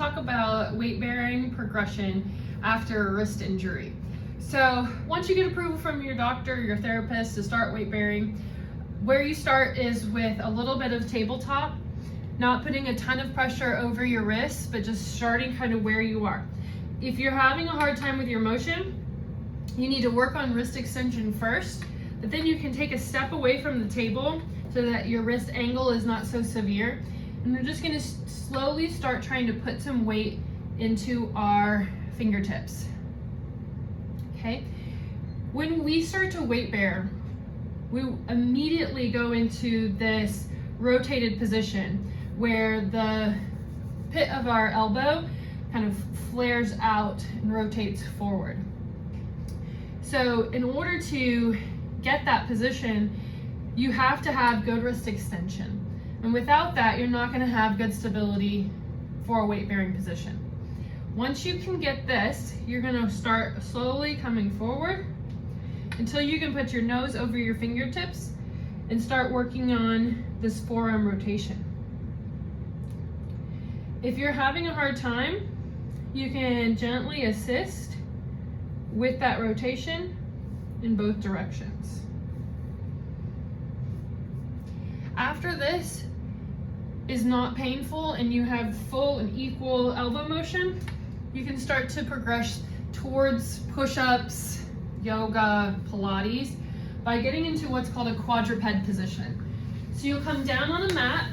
talk about weight bearing progression after a wrist injury. So once you get approval from your doctor, your therapist to start weight bearing, where you start is with a little bit of tabletop, not putting a ton of pressure over your wrists, but just starting kind of where you are. If you're having a hard time with your motion, you need to work on wrist extension first, but then you can take a step away from the table so that your wrist angle is not so severe. And we're just going to slowly start trying to put some weight into our fingertips. Okay? When we start to weight bear, we immediately go into this rotated position where the pit of our elbow kind of flares out and rotates forward. So in order to get that position, you have to have good wrist extension. And without that, you're not going to have good stability for a weight bearing position. Once you can get this, you're going to start slowly coming forward until you can put your nose over your fingertips and start working on this forearm rotation. If you're having a hard time, you can gently assist with that rotation in both directions. After this is not painful and you have full and equal elbow motion, you can start to progress towards push-ups, yoga, Pilates by getting into what's called a quadruped position. So you'll come down on a mat,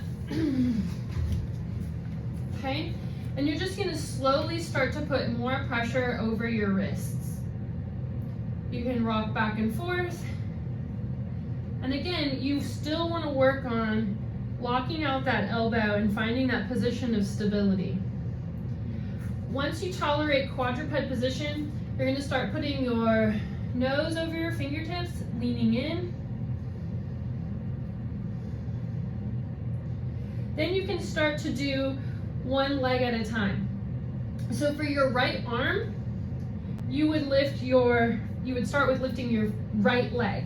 okay? And you're just gonna slowly start to put more pressure over your wrists. You can rock back and forth. And again, you still wanna work on locking out that elbow and finding that position of stability. Once you tolerate quadruped position, you're gonna start putting your nose over your fingertips, leaning in. Then you can start to do one leg at a time. So for your right arm, you would start with lifting your right leg.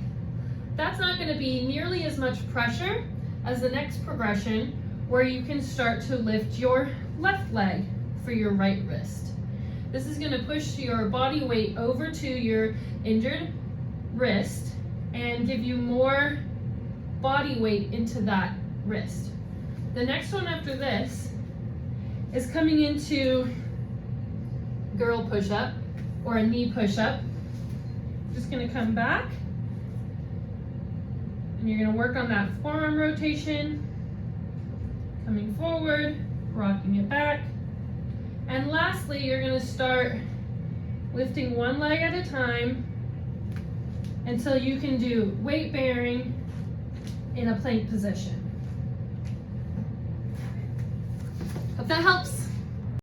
That's not going to be nearly as much pressure as the next progression, where you can start to lift your left leg for your right wrist. This is going to push your body weight over to your injured wrist and give you more body weight into that wrist. The next one after this is coming into girl push-up or a knee push-up. Just going to come back and you're going to work on that forearm rotation, coming forward, rocking it back. And lastly, you're going to start lifting one leg at a time until you can do weight bearing in a plank position. Hope that helps.